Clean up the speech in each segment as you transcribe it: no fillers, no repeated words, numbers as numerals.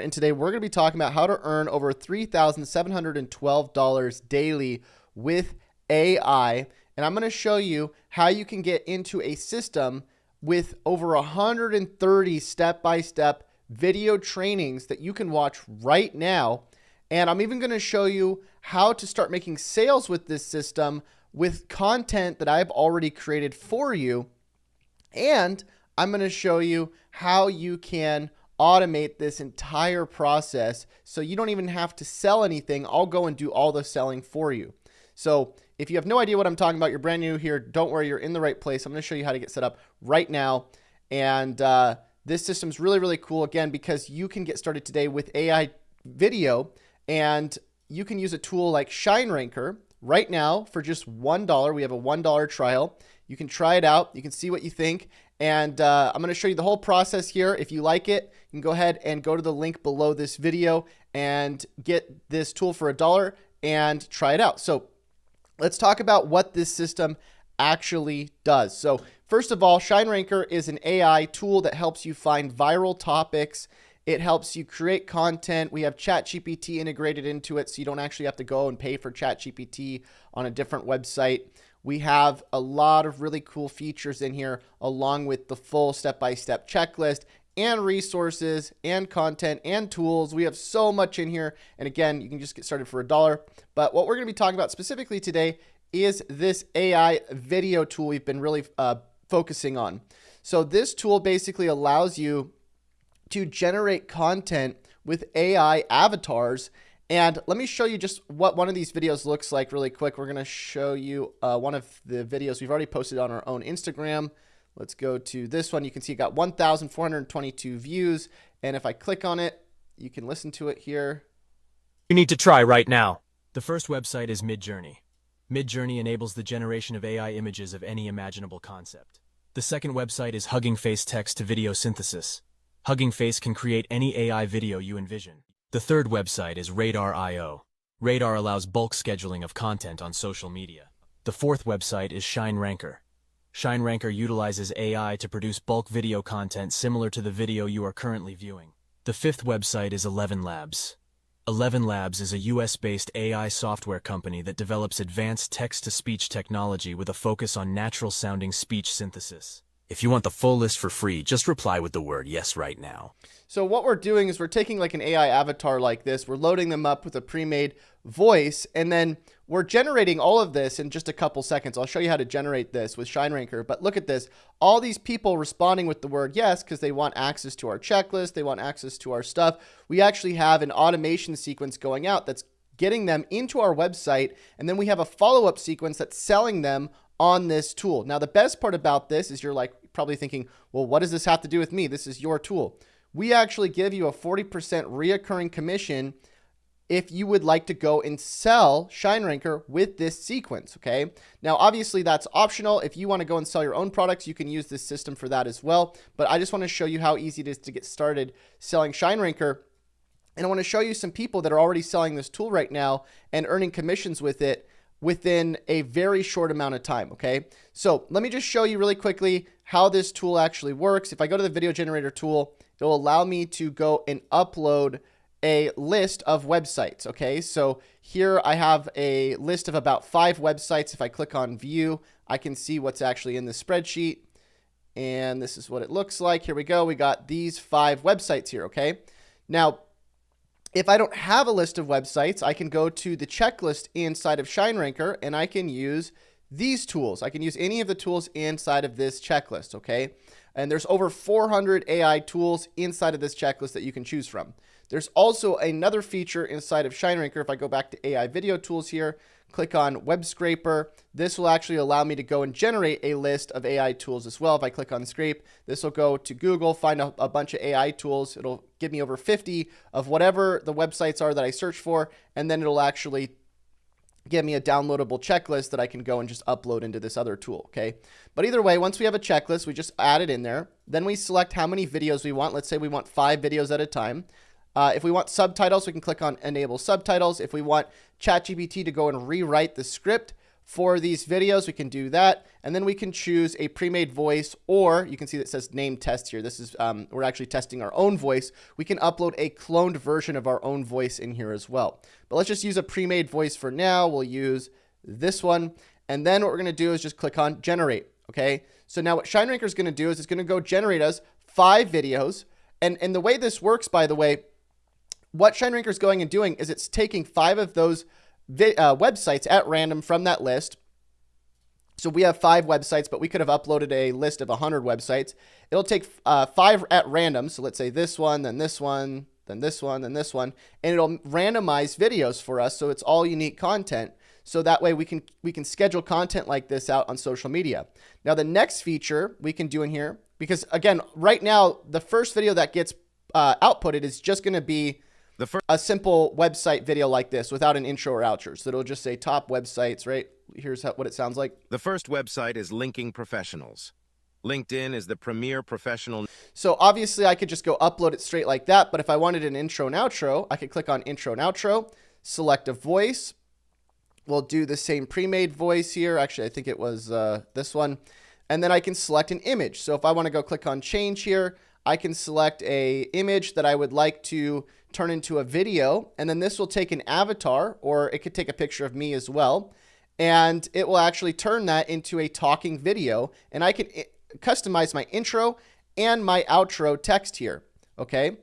And today we're going to be talking about how to earn over $3,712 daily with AI. And I'm going to show you how you can get into a system with over 130 step-by-step video trainings that you can watch right now. And I'm even going to show you how to start making sales with this system with content that I've already created for you. And I'm going to show you how you can automate this entire process so you don't even have to sell anything. I'll go and do all the selling for you. So if you have no idea what I'm talking about, you're brand new here, don't worry, you're in the right place. I'm going to show you how to get set up right now. And this system's really, really cool, again, because you can get started today with AI video, and you can use a tool like ShineRanker right now for just $1. We have a $1 trial. You can try it out. You can see what you think. And I'm going to show you the whole process here. If you like it, you can go ahead and go to the link below this video and get this tool for $1 and try it out. So let's talk about what this system actually does. So first of all, ShineRanker is an AI tool that helps you find viral topics. It helps you create content. We have ChatGPT integrated into it, so you don't actually have to go and pay for ChatGPT on a different website. We have a lot of really cool features in here, along with the full step-by-step checklist and resources and content and tools. We have so much in here. And again, you can just get started for $1. But what we're going to be talking about specifically today is this AI video tool we've been really focusing on. So this tool basically allows you to generate content with AI avatars. And let me show you just what one of these videos looks like really quick. We're going to show you one of the videos we've already posted on our own Instagram. Let's go to this one. You can see it got 1,422 views. And if I click on it, you can listen to it here. You need to try right now. The first website is Midjourney. Midjourney enables the generation of AI images of any imaginable concept. The second website is Hugging Face text to video synthesis. Hugging Face can create any AI video you envision. The third website is Radar.io. Radar allows bulk scheduling of content on social media. The fourth website is ShineRanker. ShineRanker utilizes AI to produce bulk video content similar to the video you are currently viewing. The fifth website is ElevenLabs. ElevenLabs is a US-based AI software company that develops advanced text-to-speech technology with a focus on natural-sounding speech synthesis. If you want the full list for free, just reply with the word yes right now. So what we're doing is we're taking like an AI avatar like this, we're loading them up with a pre-made voice, and then we're generating all of this in just a couple seconds. I'll show you how to generate this with ShineRanker, but look at this. All these people responding with the word yes because they want access to our checklist, they want access to our stuff. We actually have an automation sequence going out that's getting them into our website, and then we have a follow-up sequence that's selling them on this tool. Now, the best part about this is you're like probably thinking, well, what does this have to do with me? This is your tool. We actually give you a 40% reoccurring commission if you would like to go and sell ShineRanker with this sequence, okay? Now, obviously, that's optional. If you want to go and sell your own products, you can use this system for that as well. But I just want to show you how easy it is to get started selling ShineRanker. And I want to show you some people that are already selling this tool right now and earning commissions with it within a very short amount of time, okay? So let me just show you really quickly how this tool actually works. If I go to the video generator tool, it will allow me to go and upload a list of websites, okay? So here I have a list of about 5 websites. If I click on view, I can see what's actually in the spreadsheet. And this is what it looks like. Here we go. We got these 5 websites here, okay? Now, if I don't have a list of websites, I can go to the checklist inside of ShineRanker and I can use these tools. I can use any of the tools inside of this checklist, okay? And there's over 400 AI tools inside of this checklist that you can choose from. There's also another feature inside of ShineRanker. If I go back to AI video tools here, click on Web Scraper, this will actually allow me to go and generate a list of AI tools as well. If I click on Scrape, this will go to Google, find a bunch of AI tools. It'll give me over 50 of whatever the websites are that I search for, and then it'll actually give me a downloadable checklist that I can go and just upload into this other tool, okay? But either way, once we have a checklist, we just add it in there. Then we select how many videos we want. Let's say we want 5 videos at a time. If we want subtitles, we can click on Enable Subtitles. If we want ChatGPT to go and rewrite the script for these videos, we can do that. And then we can choose a pre-made voice, or you can see that it says name test here. This is, we're actually testing our own voice. We can upload a cloned version of our own voice in here as well. But let's just use a pre-made voice for now. We'll use this one. And then what we're going to do is just click on generate. Okay. So now what ShineRanker is going to do is it's going to go generate us 5 videos. And the way this works, by the way, what ShineRanker is going and doing is it's taking 5 of those websites at random from that list. So we have 5 websites, but we could have uploaded a list of 100 websites. It'll take 5 at random. So let's say this one, then this one, then this one, then this one, and it'll randomize videos for us. So it's all unique content. So that way we can schedule content like this out on social media. Now the next feature we can do in here, because again, right now, the first video that gets outputted is just going to be a simple website video like this without an intro or outro. So it'll just say top websites, right? Here's what it sounds like. The first website is Linking Professionals. LinkedIn is the premier professional. So obviously I could just go upload it straight like that. But if I wanted an intro and outro, I could click on intro and outro, select a voice. We'll do the same pre-made voice here. Actually, I think it was this one. And then I can select an image. So if I want to go click on change here, I can select a image that I would like to turn into a video. And then this will take an avatar, or it could take a picture of me as well. And it will actually turn that into a talking video. And I can customize my intro and my outro text here. Okay.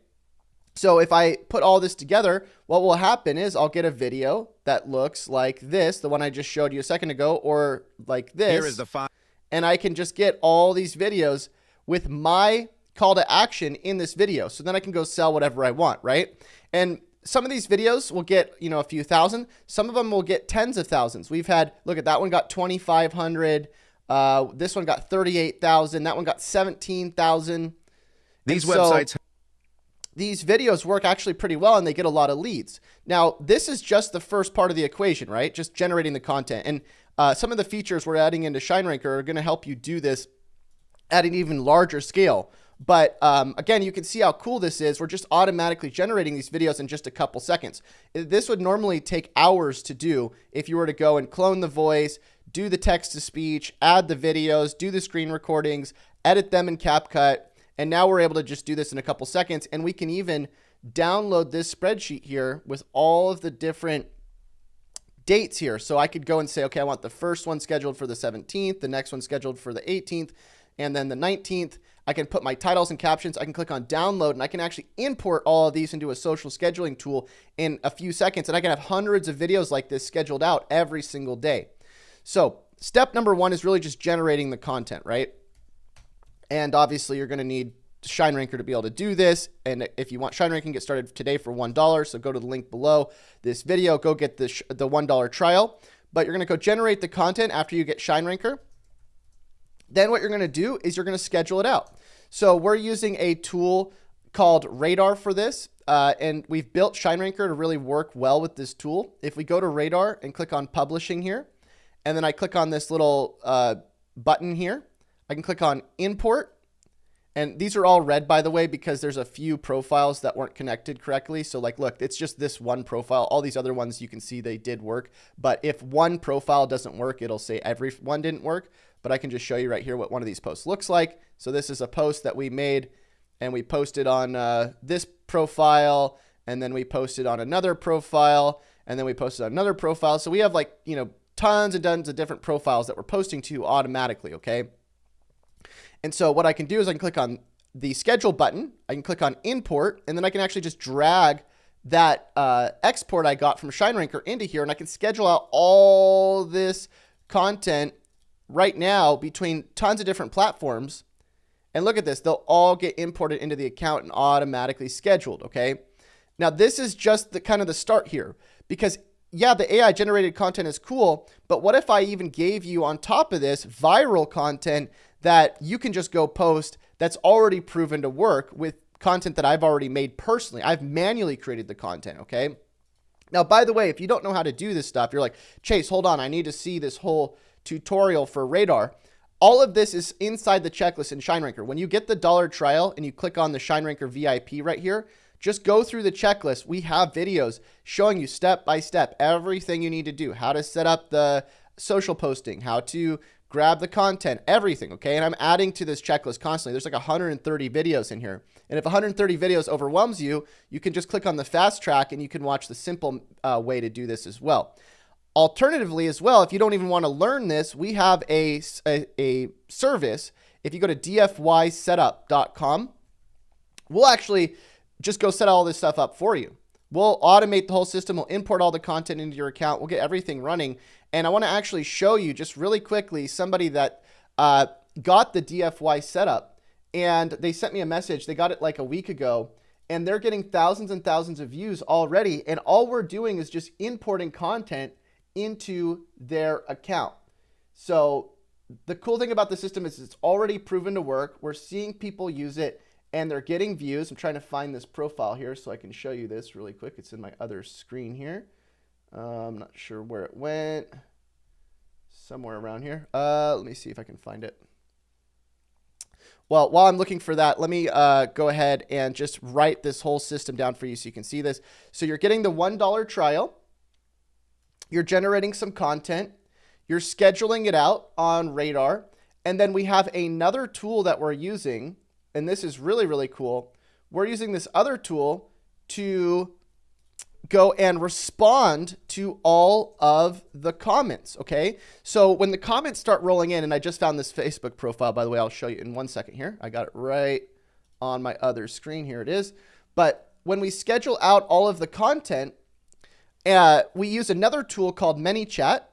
So if I put all this together, what will happen is I'll get a video that looks like this, the one I just showed you a second ago, or like this. Here is the file. And I can just get all these videos with my call to action in this video. So then I can go sell whatever I want, right? And some of these videos will get, a few thousand. Some of them will get tens of thousands. We've had, look at that one got 2,500. This one got 38,000. That one got 17,000. These websites. These videos work actually pretty well and they get a lot of leads. Now, this is just the first part of the equation, right? Just generating the content. And some of the features we're adding into ShineRanker are going to help you do this at an even larger scale. But again, you can see how cool this is. We're just automatically generating these videos in just a couple seconds. This would normally take hours to do if you were to go and clone the voice, do the text to speech, add the videos, do the screen recordings, edit them in CapCut. And now we're able to just do this in a couple seconds. And we can even download this spreadsheet here with all of the different dates here. So I could go and say, okay, I want the first one scheduled for the 17th, the next one scheduled for the 18th, and then the 19th. I can put my titles and captions. I can click on download, and I can actually import all of these into a social scheduling tool in a few seconds. And I can have hundreds of videos like this scheduled out every single day. So step number 1 is really just generating the content, right? And obviously you're going to need ShineRanker to be able to do this. And if you want ShineRanker, get started today for $1. So go to the link below this video, go get the $1 trial. But you're going to go generate the content after you get ShineRanker. Then what you're going to do is you're going to schedule it out. So we're using a tool called Radar for this. And we've built ShineRanker to really work well with this tool. If we go to Radar and click on publishing here, and then I click on this little button here, I can click on import, and these are all red, by the way, because there's a few profiles that weren't connected correctly. So like, look, it's just this one profile. All these other ones, you can see they did work. But if one profile doesn't work, it'll say every one didn't work. But I can just show you right here what one of these posts looks like. So this is a post that we made, and we posted on this profile, and then we posted on another profile, and then we posted on another profile. So we have like, tons and tons of different profiles that we're posting to automatically, okay? And so what I can do is I can click on the schedule button, I can click on import, and then I can actually just drag that export I got from ShineRanker into here, and I can schedule out all this content right now between tons of different platforms. And look at this, they'll all get imported into the account and automatically scheduled, okay? Now this is just the kind of the start here, because yeah, the AI generated content is cool, but what if I even gave you on top of this viral content that you can just go post that's already proven to work with content that I've already made personally? I've manually created the content, okay? Now, by the way, if you don't know how to do this stuff, you're like, Chase, hold on, I need to see this whole tutorial for Radar. All of this is inside the checklist in ShineRanker. When you get the $1 trial and you click on the ShineRanker VIP right here, just go through the checklist. We have videos showing you step by step everything you need to do, how to set up the social posting, how to grab the content, everything, okay? And I'm adding to this checklist constantly. There's like 130 videos in here. And if 130 videos overwhelms you, you can just click on the fast track and you can watch the simple way to do this as well. Alternatively as well, if you don't even want to learn this, we have a service. If you go to dfysetup.com, we'll actually just go set all this stuff up for you. We'll automate the whole system. We'll import all the content into your account. We'll get everything running. And I want to actually show you just really quickly somebody that got the DFY setup, and they sent me a message. They got it like a week ago, and they're getting thousands and thousands of views already. And all we're doing is just importing content into their account. So the cool thing about the system is it's already proven to work. We're seeing people use it and they're getting views. I'm trying to find this profile here so I can show you this really quick. It's in my other screen here. I'm not sure where it went. Somewhere around here. Let me see if I can find it. Well, while I'm looking for that, let me go ahead and just write this whole system down for you so you can see this. So you're getting the $1 trial. You're generating some content. You're scheduling it out on Radar. And then we have another tool that we're using, and this is really, really cool. We're using this other tool to go and respond to all of the comments, okay? So when the comments start rolling in, and I just found this Facebook profile, by the way, I'll show you in 1 second here. I got it right on my other screen. Here it is. But when we schedule out all of the content, we use another tool called ManyChat,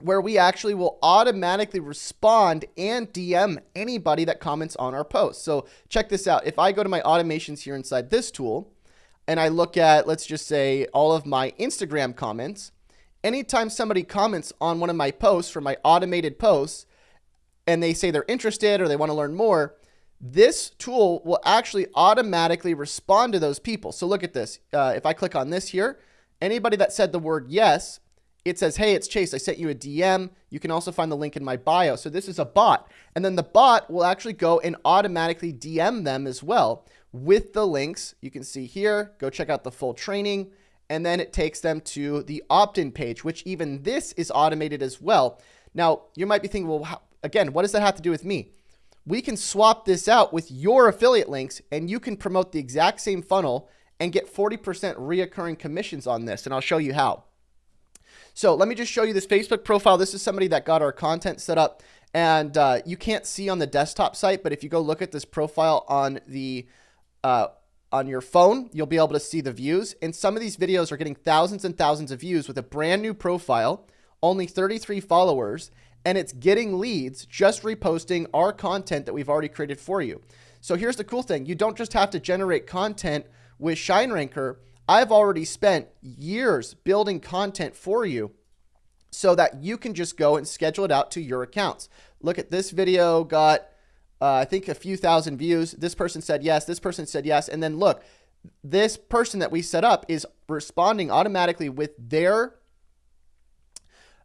where we actually will automatically respond and DM anybody that comments on our post. So check this out. If I go to my automations here inside this tool, and I look at, let's just say, all of my Instagram comments, anytime somebody comments on one of my posts from my automated posts, and they say they're interested or they want to learn more, this tool will actually automatically respond to those people. So look at this. If I click on this here, anybody that said the word yes, it says, hey, it's Chase. I sent you a DM. You can also find the link in my bio. So this is a bot. And then the bot will actually go and automatically DM them as well with the links. You can see here, go check out the full training. And then it takes them to the opt-in page, which even this is automated as well. Now, you might be thinking, well, again, what does that have to do with me? We can swap this out with your affiliate links, and you can promote the exact same funnel and get 40% reoccurring commissions on this. And I'll show you how. So let me just show you this Facebook profile. This is somebody that got our content set up, and you can't see on the desktop site, but if you go look at this profile on the on your phone, you'll be able to see the views. And some of these videos are getting thousands and thousands of views with a brand new profile, only 33 followers, and it's getting leads just reposting our content that we've already created for you. So here's the cool thing. You don't just have to generate content with ShineRanker. I've already spent years building content for you so that you can just go and schedule it out to your accounts. Look at this video, got I think a few thousand views. This person said yes, this person said yes. And then look, this person that we set up is responding automatically with their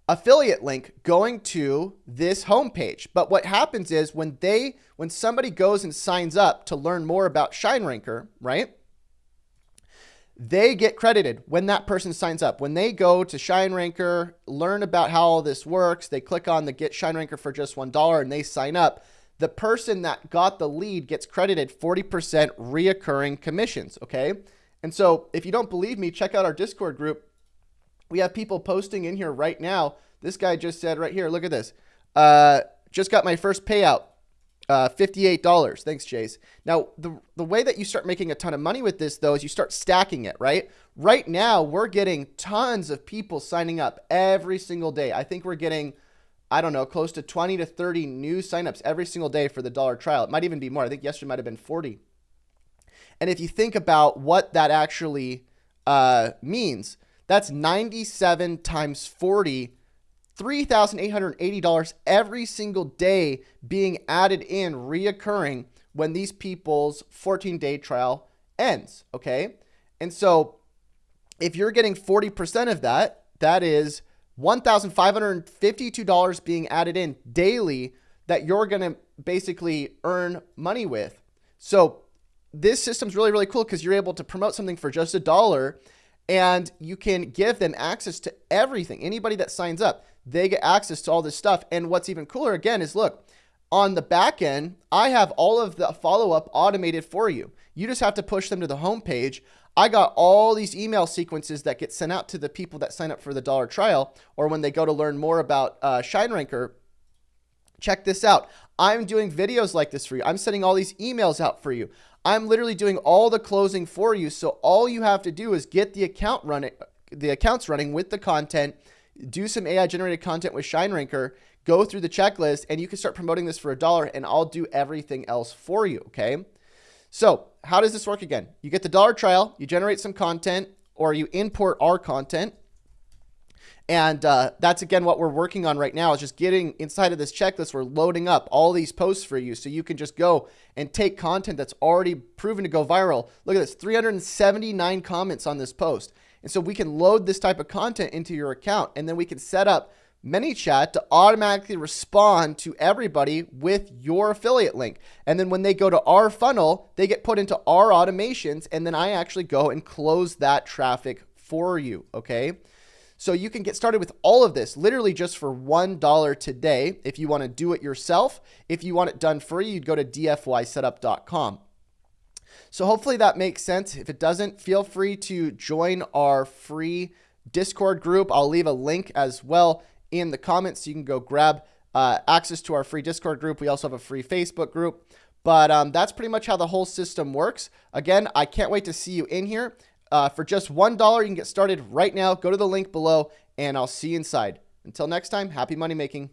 affiliate link going to this homepage. But what happens is when somebody goes and signs up to learn more about ShineRanker, right? They get credited when that person signs up. When they go to ShineRanker, learn about how all this works, they click on the Get ShineRanker for just $1 and they sign up. The person that got the lead gets credited 40% reoccurring commissions, okay? And so if you don't believe me, check out our Discord group. We have people posting in here right now. This guy just said right here, look at this. Just got my first payout. $58. Thanks, Chase. Now, the way that you start making a ton of money with this, though, is you start stacking it, right? Right now, we're getting tons of people signing up every single day. I think we're getting, I don't know, close to 20 to 30 new signups every single day for the $1 trial. It might even be more. I think yesterday might have been 40. And if you think about what that actually means, that's 97 times 40, $3,880 every single day being added in reoccurring when these people's 14-day trial ends, okay? And so if you're getting 40% of that, that is $1,552 being added in daily that you're going to basically earn money with. So this system's really, really cool because you're able to promote something for just $1 And you can give them access to everything. Anybody that signs up, they get access to all this stuff. And what's even cooler again is look, on the back end, I have all of the follow-up automated for you. You just have to push them to the home page. I got all these email sequences that get sent out to the people that sign up for the $1 trial, or when they go to learn more about ShineRanker. Check this out. I'm doing videos like this for you. I'm sending all these emails out for you. I'm literally doing all the closing for you. So all you have to do is get the accounts running with the content, do some AI generated content with ShineRanker, go through the checklist, and you can start promoting this for $1, and I'll do everything else for you. Okay. So how does this work again? You get the $1 trial, you generate some content, or you import our content. And that's, again, what we're working on right now is just getting inside of this checklist. We're loading up all these posts for you so you can just go and take content that's already proven to go viral. Look at this, 379 comments on this post. And so we can load this type of content into your account, and then we can set up ManyChat to automatically respond to everybody with your affiliate link. And then when they go to our funnel, they get put into our automations, and then I actually go and close that traffic for you, okay? So you can get started with all of this literally just for $1 today if you want to do it yourself. If you want it done free, you'd go to dfysetup.com. So hopefully that makes sense. If it doesn't, feel free to join our free Discord group. I'll leave a link as well in the comments so you can go grab access to our free Discord group. We also have a free Facebook group. But that's pretty much how the whole system works. Again, I can't wait to see you in here. For just $1, you can get started right now. Go to the link below, and I'll see you inside. Until next time, happy money making.